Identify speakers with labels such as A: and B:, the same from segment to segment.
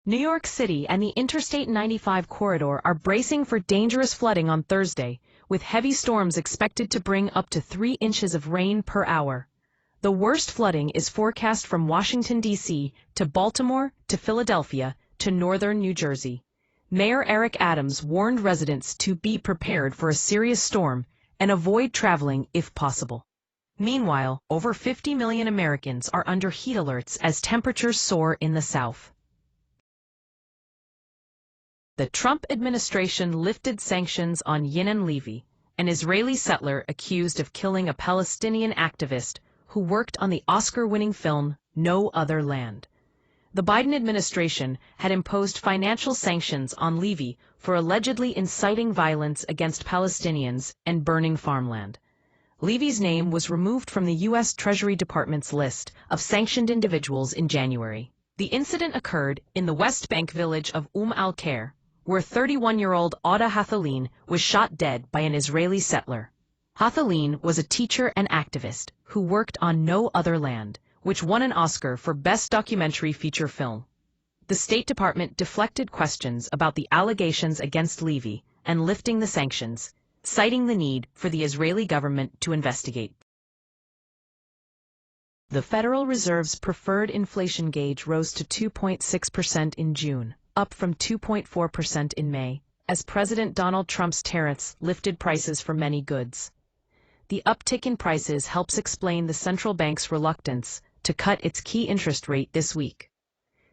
A: New York City and the Interstate 95 corridor are bracing for dangerous flooding on Thursday, with heavy storms expected to bring up to 3 inches of rain per hour. The worst flooding is forecast from Washington, D.C. to Baltimore to Philadelphia to northern New Jersey. Mayor Eric Adams warned residents to be prepared for a serious storm and avoid traveling if possible. Meanwhile, over 50 million Americans are under heat alerts as temperatures soar in the South. The Trump administration lifted sanctions on Yinan Levy, an Israeli settler accused of killing a Palestinian activist who worked on the Oscar-winning film No Other Land. The Biden administration had imposed financial sanctions on Levy for allegedly inciting violence against Palestinians and burning farmland. Levy's name was removed from the U.S. Treasury Department's list of sanctioned individuals in January. The incident occurred in the West Bank village of al-Khair, where 31-year-old Auda Hathaline was shot dead by an Israeli settler. Hathaline was a teacher and activist who worked on No Other Land, which won an Oscar for Best Documentary Feature Film. The State Department deflected questions about the allegations against Levy and lifting the sanctions, citing the need for the Israeli government to investigate. The Federal Reserve's preferred inflation gauge rose to 2.6% in June, up from 2.4% in May, as President Donald Trump's tariffs lifted prices for many goods. The uptick in prices helps explain the central bank's reluctance to cut its key interest rate this week.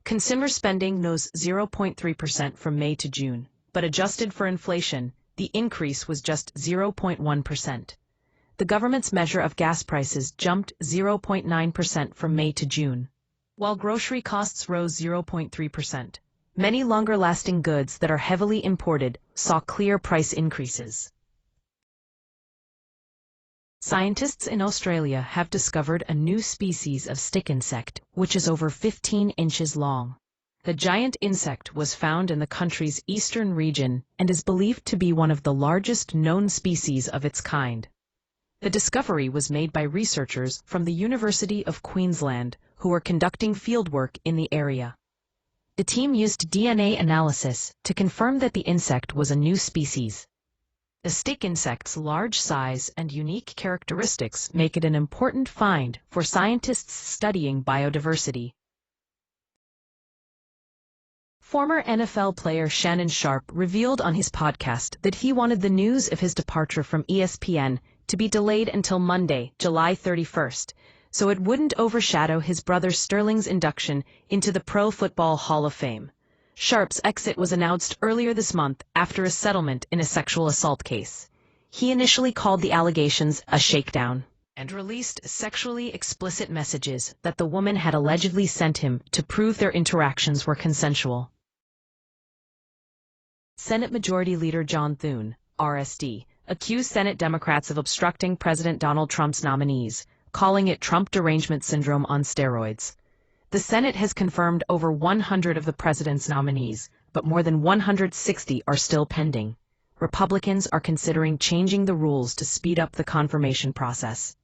A: Consumer spending rose 0.3% from May to June, but adjusted for inflation, the increase was just 0.1%. The government's measure of gas prices jumped 0.9% from May to June, while grocery costs rose 0.3%. Many longer-lasting goods that are heavily imported saw clear price increases. Scientists in Australia have discovered a new species of stick insect, which is over 15 inches long. The giant insect was found in the country's eastern region and is believed to be one of the largest known species of its kind. The discovery was made by researchers from the University of Queensland who were conducting fieldwork in the area. The team used DNA analysis to confirm that the insect was a new species. The stick insect's large size and unique characteristics make it an important find for scientists studying biodiversity. Former NFL player Shannon Sharpe revealed on his podcast that he wanted the news of his departure from ESPN to be delayed until Monday, July 31st, so it wouldn't overshadow his brother Sterling's induction into the Pro Football Hall of Fame. Sharpe's exit was announced earlier this month after a settlement in a sexual assault case. He initially called the allegations a shakedown and released sexually explicit messages that the woman had allegedly sent him to prove their interactions were consensual. Senate Majority Leader John Thune, RSD, accused Senate Democrats of obstructing President Donald Trump's nominees, calling it Trump derangement syndrome on steroids. The Senate has confirmed over 100 of the president's nominees, but more than 160 are still pending. Republicans are considering changing the rules to speed up the confirmation process.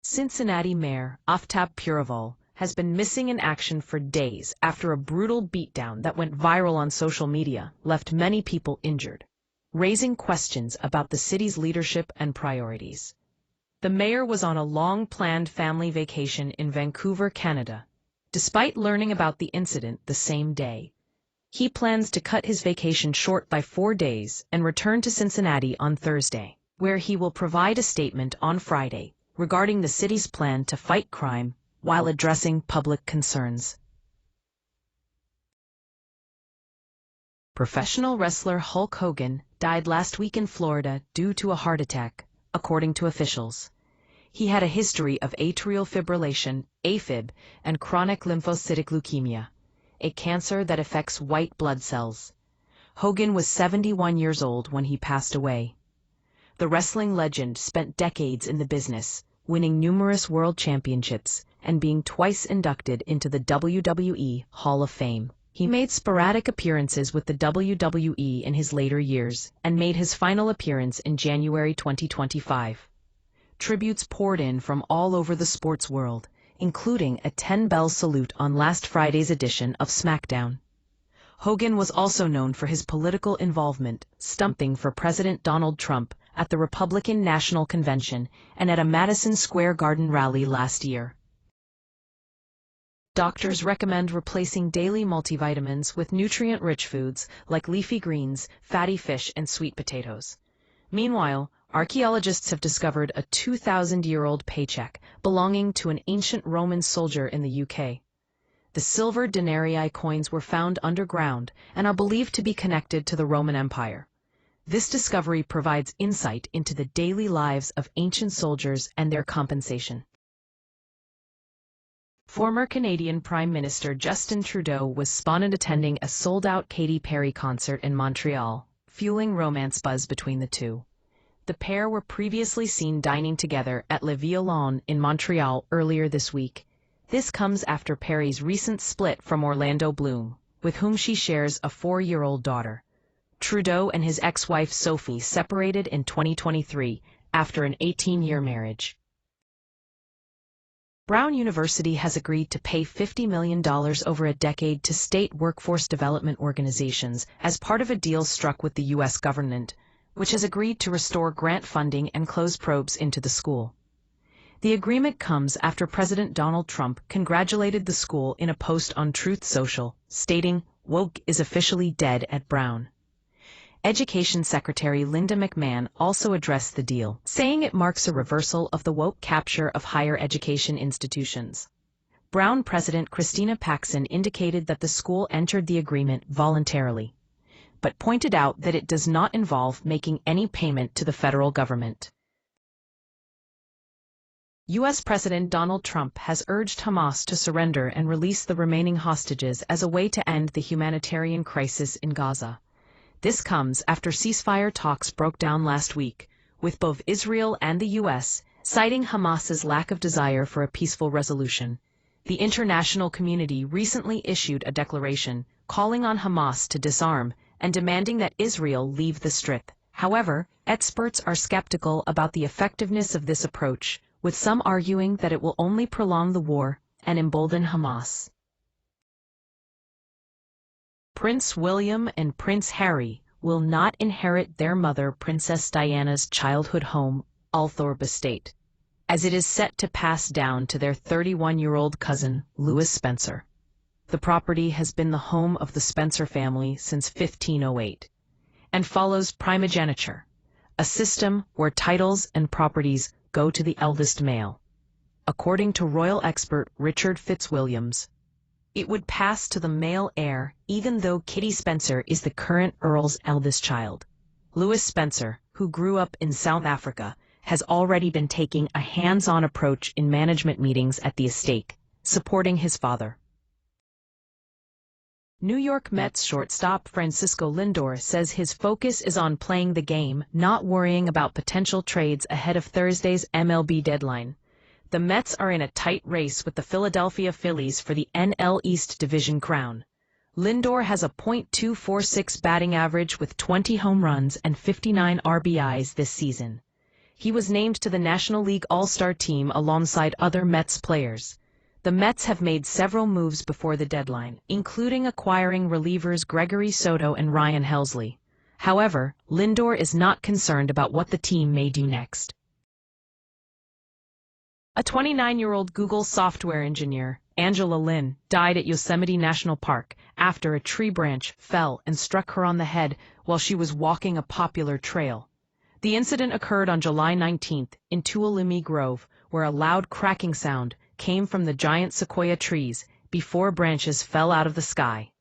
A: Cincinnati Mayor Aftab Purival has been missing in action for days after a brutal beatdown that went viral on social media left many people injured, raising questions about the city's leadership and priorities. The mayor was on a long-planned family vacation in Vancouver, Canada, despite learning about the incident the same day. He plans to cut his vacation short by 4 days and return to Cincinnati on Thursday, where he will provide a statement on Friday regarding the city's plan to fight crime while addressing public concerns. Professional wrestler Hulk Hogan died last week in Florida due to a heart attack, according to officials. He had a history of atrial fibrillation, AFib, and chronic lymphocytic leukemia, a cancer that affects white blood cells. Hogan was 71 years old when he passed away. The wrestling legend spent decades in the business, winning numerous world championships and being twice inducted into the WWE Hall of Fame. He made sporadic appearances with the WWE in his later years and made his final appearance in January 2025. Tributes poured in from all over the sports world, including a 10-bell salute on last Friday's edition of SmackDown. Hogan was also known for his political involvement, stumping for President Donald Trump at the Republican National Convention and at a Madison Square Garden rally last year. Doctors recommend replacing daily multivitamins with nutrient-rich foods like leafy greens, fatty fish, and sweet potatoes. Meanwhile, archaeologists have discovered a 2,000-year-old paycheck belonging to an ancient Roman soldier in the UK. The silver denarii coins were found underground and are believed to be connected to the Roman Empire. This discovery provides insight into the daily lives of ancient soldiers and their compensation. Former Canadian Prime Minister Justin Trudeau was spotted attending a sold-out Katy Perry concert in Montreal, fueling romance buzz between the two. The pair were previously seen dining together at Le Violon in Montreal earlier this week. This comes after Perry's recent split from Orlando Bloom, with whom she shares a 4-year-old daughter. Trudeau and his ex-wife Sophie separated in 2023 after an 18-year marriage. Brown University has agreed to pay $50 million over a decade to state workforce development organizations as part of a deal struck with the U.S. government, which has agreed to restore grant funding and close probes into the school. The agreement comes after President Donald Trump congratulated the school in a post on Truth Social, stating, "Woke is officially dead at Brown." Education Secretary Linda McMahon also addressed the deal, saying it marks a reversal of the woke capture of higher education institutions. Brown President Christina Paxson indicated that the school entered the agreement voluntarily, but pointed out that it does not involve making any payment to the federal government. U.S. President Donald Trump has urged Hamas to surrender and release the remaining hostages as a way to end the humanitarian crisis in Gaza. This comes after ceasefire talks broke down last week, with both Israel and the U.S. citing Hamas's lack of desire for a peaceful resolution. The international community recently issued a declaration calling on Hamas to disarm and demanding that Israel leave the Strip. However, experts are skeptical about the effectiveness of this approach, with some arguing that it will only prolong the war and embolden Hamas. Prince William and Prince Harry will not inherit their mother Princess Diana's childhood home, Althorp Estate, as it is set to pass down to their 31-year-old cousin, Louis Spencer. The property has been the home of the Spencer family since 1508, and follows primogeniture, a system where titles and properties go to the eldest male. According to royal expert Richard Fitzwilliams, it would pass to the male heir even though Kitty Spencer is the current Earl's eldest child. Louis Spencer, who grew up in South Africa, has already been taking a hands-on approach in management meetings at the estate, supporting his father. New York Mets shortstop Francisco Lindor says his focus is on playing the game, not worrying about potential trades ahead of Thursday's MLB deadline. The Mets are in a tight race with the Philadelphia Phillies for the NL East Division crown. Lindor has a .246 batting average with 20 home runs and 59 RBIs this season. He was named to the National League All-Star team alongside other Mets players. The Mets have made several moves before the deadline, including acquiring relievers Gregory Soto and Ryan Helsley. However, Lindor is not concerned about what the team may do next. A 29-year-old Google software engineer, Angela Lin, died at Yosemite National Park after a tree branch fell and struck her on the head while she was walking a popular trail. The incident occurred on July 19th in Tuolumne Grove, where a loud cracking sound came from the giant sequoia trees before branches fell out of the sky.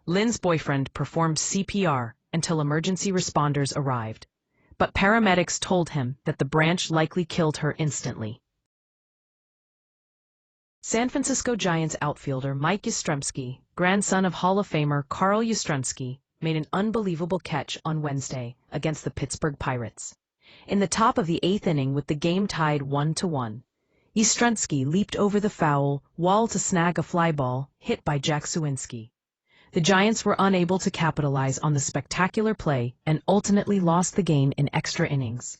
A: Lin's boyfriend performed CPR until emergency responders arrived, but paramedics told him that the branch likely killed her instantly. San Francisco Giants outfielder Mike Yastrzemski, grandson of Hall of Famer Carl Yastrzemski, made an unbelievable catch on Wednesday against the Pittsburgh Pirates. In the top of the 8th inning with the game tied 1-1, Yastrzemski leaped over the foul wall to snag a fly ball hit by Jack Suwinski. The Giants were unable to capitalize on the spectacular play and ultimately lost the game in extra innings.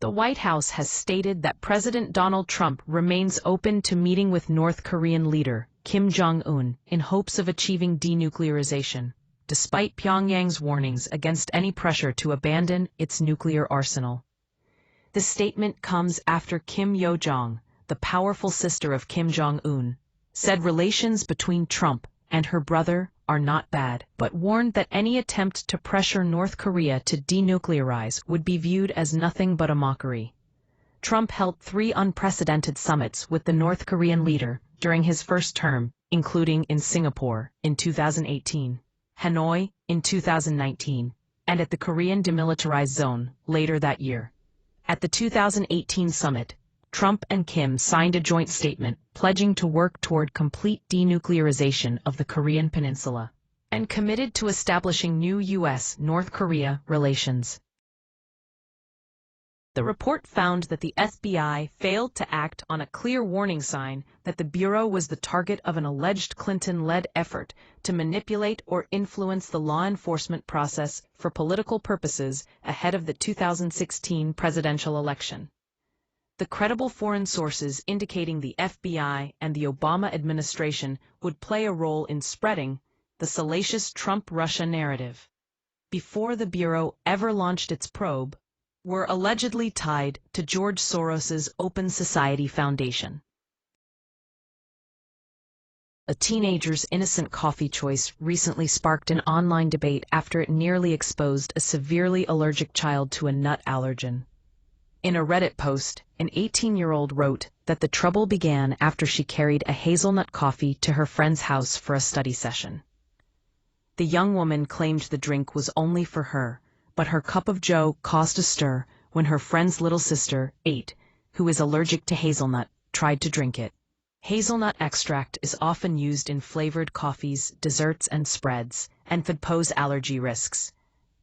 A: The White House has stated that President Donald Trump remains open to meeting with North Korean leader Kim Jong-un in hopes of achieving denuclearization, despite Pyongyang's warnings against any pressure to abandon its nuclear arsenal. The statement comes after Kim Yo-jong, the powerful sister of Kim Jong-un, said relations between Trump and her brother are not bad, but warned that any attempt to pressure North Korea to denuclearize would be viewed as nothing but a mockery. Trump held 3 unprecedented summits with the North Korean leader during his first term, including in Singapore in 2018, Hanoi in 2019, and at the Korean Demilitarized Zone later that year. At the 2018 summit, Trump and Kim signed a joint statement pledging to work toward complete denuclearization of the Korean Peninsula, and committed to establishing new U.S.-North Korea relations. The report found that the FBI failed to act on a clear warning sign that the Bureau was the target of an alleged Clinton-led effort to manipulate or influence the law enforcement process for political purposes ahead of the 2016 presidential election. The credible foreign sources indicating the FBI and the Obama administration would play a role in spreading the salacious Trump-Russia narrative before the Bureau ever launched its probe, were allegedly tied to George Soros's Open Society Foundation. A teenager's innocent coffee choice recently sparked an online debate after it nearly exposed a severely allergic child to a nut allergen. In a Reddit post, an 18-year-old wrote that the trouble began after she carried a hazelnut coffee to her friend's house for a study session. The young woman claimed the drink was only for her, but her cup of joe caused a stir when her friend's little sister, 8, who is allergic to hazelnut, tried to drink it. Hazelnut extract is often used in flavored coffees, desserts, and spreads, and could pose allergy risks.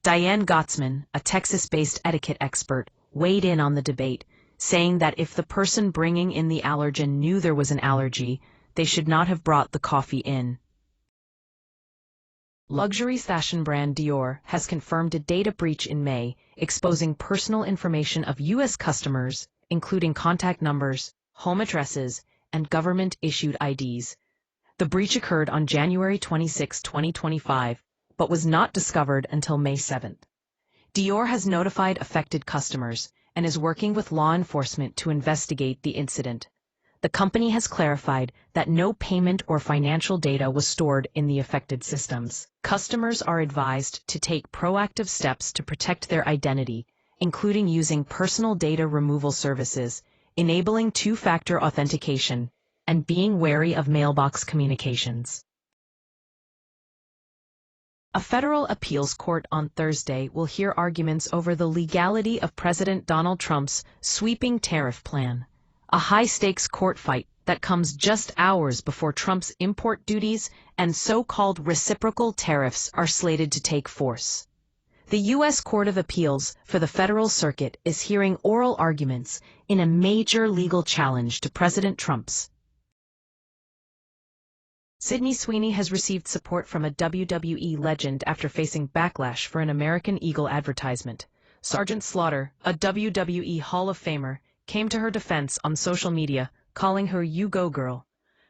A: Diane Gottsman, a Texas-based etiquette expert, weighed in on the debate, saying that if the person bringing in the allergen knew there was an allergy, they should not have brought the coffee in. Luxury fashion brand Dior has confirmed a data breach in May, exposing personal information of U.S. customers, including contact numbers, home addresses, and government-issued IDs. The breach occurred on January 26, 2025, but was not discovered until May 7. Dior has notified affected customers and is working with law enforcement to investigate the incident. The company has clarified that no payment or financial data was stored in the affected systems. Customers are advised to take proactive steps to protect their identity, including using personal data removal services, enabling two-factor authentication, and being wary of mailbox communications. A federal appeals court on Thursday will hear arguments over the legality of President Donald Trump's sweeping tariff plan, a high-stakes court fight that comes just hours before Trump's import duties and so-called reciprocal tariffs are slated to take force. The U.S. Court of Appeals for the Federal Circuit is hearing oral arguments in a major legal challenge to President Trump's. Sydney Sweeney has received support from a WWE legend after facing backlash for an American Eagle advertisement. Sergeant Slaughter, a WWE Hall of Famer, came to her defense on social media, calling her "You Go Girl."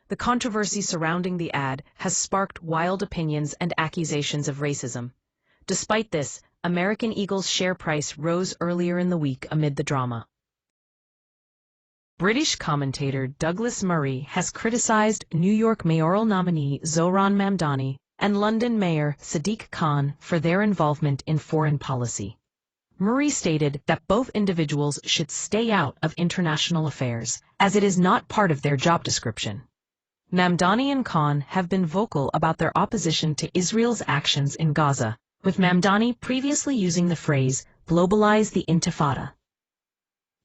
A: The controversy surrounding the ad has sparked wild opinions and accusations of racism. Despite this, American Eagle's share price rose earlier in the week amid the drama. British commentator Douglas Murray has criticized New York mayoral nominee Zohran Mamdani and London Mayor Sadiq Khan for their involvement in foreign policy. Murray stated that both individuals should stay out of international affairs, as it is not part of their job description. Mamdani and Khan have been vocal about their opposition to Israel's actions in Gaza, with Mamdani previously using the phrase, "globalize the intifada."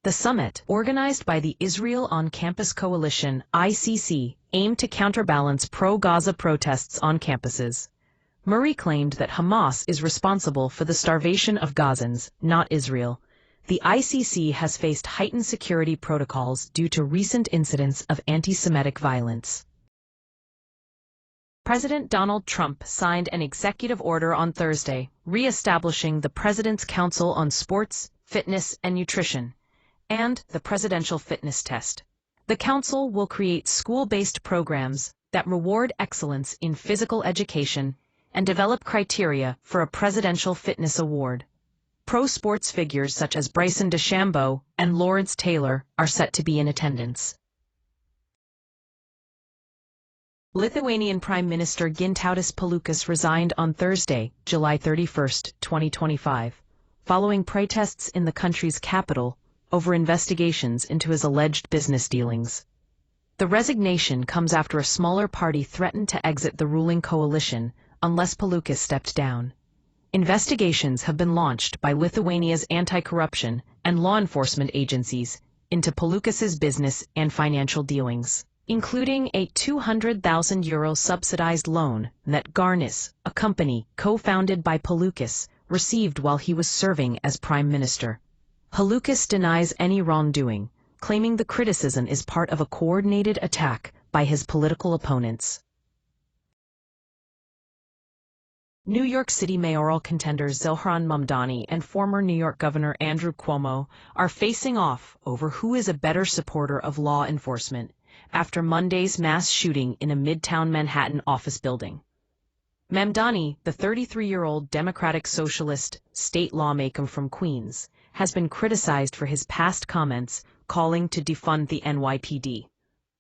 A: The summit, organized by the Israel on Campus Coalition, ICC, aimed to counterbalance pro-Gaza protests on campuses. Murray claimed that Hamas is responsible for the starvation of Gazans, not Israel. The ICC has faced heightened security protocols due to recent incidents of anti-Semitic violence. President Donald Trump signed an executive order on Thursday, re-establishing the President's Council on Sports, Fitness, and Nutrition, and the presidential fitness test. The council will create school-based programs that reward excellence in physical education and develop criteria for a presidential fitness award. Pro sports figures such as Bryson DeChambeau and Lawrence Taylor are set to be in attendance. Lithuanian Prime Minister Gintautas Paluckas resigned on Thursday, July 31, 2025, following protests in the country's capital over investigations into his alleged business dealings. The resignation comes after a smaller party threatened to exit the ruling coalition unless Paluckas stepped down. Investigations have been launched by Lithuania's anti-corruption and law enforcement agencies into Paluckas' business and financial dealings, including a €200,000 subsidized loan that Garnis, a company co-founded by Paluckas, received while he was serving as prime minister. Paluckas denies any wrongdoing, claiming the criticism is part of a coordinated attack by his political opponents. New York City mayoral contenders Zohran Mamdani and former New York Governor Andrew Cuomo are facing off over who is a better supporter of law enforcement after Monday's mass shooting in a Midtown Manhattan office building. Mamdani, the 33-year-old Democratic Socialist state lawmaker from Queens, has been criticized for his past comments calling to defund the NYPD.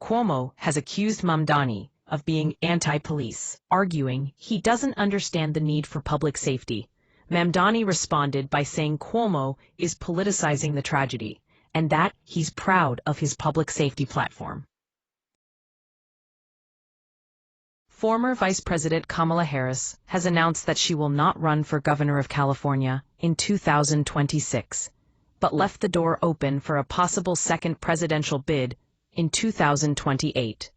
A: Cuomo has accused Mamdani of being anti-police, arguing he doesn't understand the need for public safety. Mamdani responded by saying Cuomo is politicizing the tragedy, and that he's proud of his public safety platform. Former Vice President Kamala Harris has announced that she will not run for governor of California in 2026, but left the door open for a possible second presidential bid in 2028.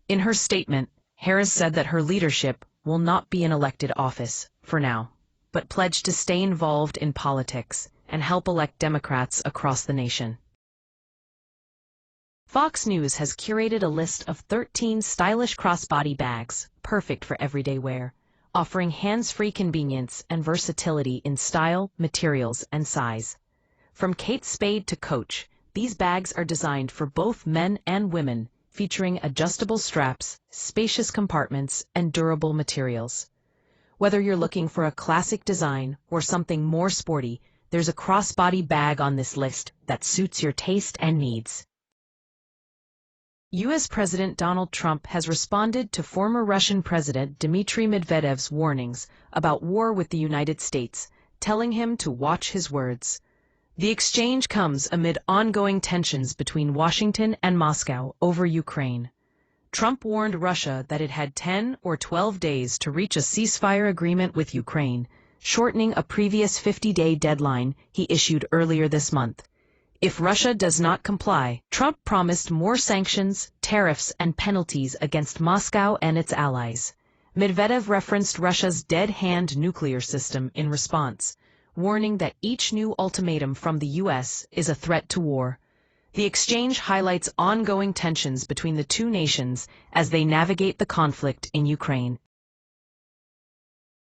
A: In her statement, Harris said that her leadership will not be in elected office for now, but pledged to stay involved in politics and help elect Democrats across the nation. Fox News has curated a list of 13 stylish crossbody bags, perfect for everyday wear, offering hands-free convenience and versatility in style, materials, and size. From Kate Spade to Coach, these bags are designed for both men and women, featuring adjustable straps, spacious compartments, and durable materials. Whether you're looking for a classic design or something more sporty, there's a crossbody bag on this list that suits your taste and needs. U.S. President Donald Trump has responded to former Russian President Dmitry Medvedev's warnings about war with the United States, telling him to watch his words. The exchange comes amid ongoing tensions between Washington and Moscow over Ukraine. Trump warned Russia that it had 10 or 12 days to reach a ceasefire agreement with Ukraine, shortening a previous 50-day deadline he issued earlier this month. If Russia does not comply, Trump promised more sanctions, tariffs, and penalties against Moscow and its allies. Medvedev referenced Russia's dead-hand nuclear system in response, warning that each new ultimatum from the U.S. is a threat to war. The exchange highlights ongoing tensions between the two nations as they navigate the conflict in Ukraine.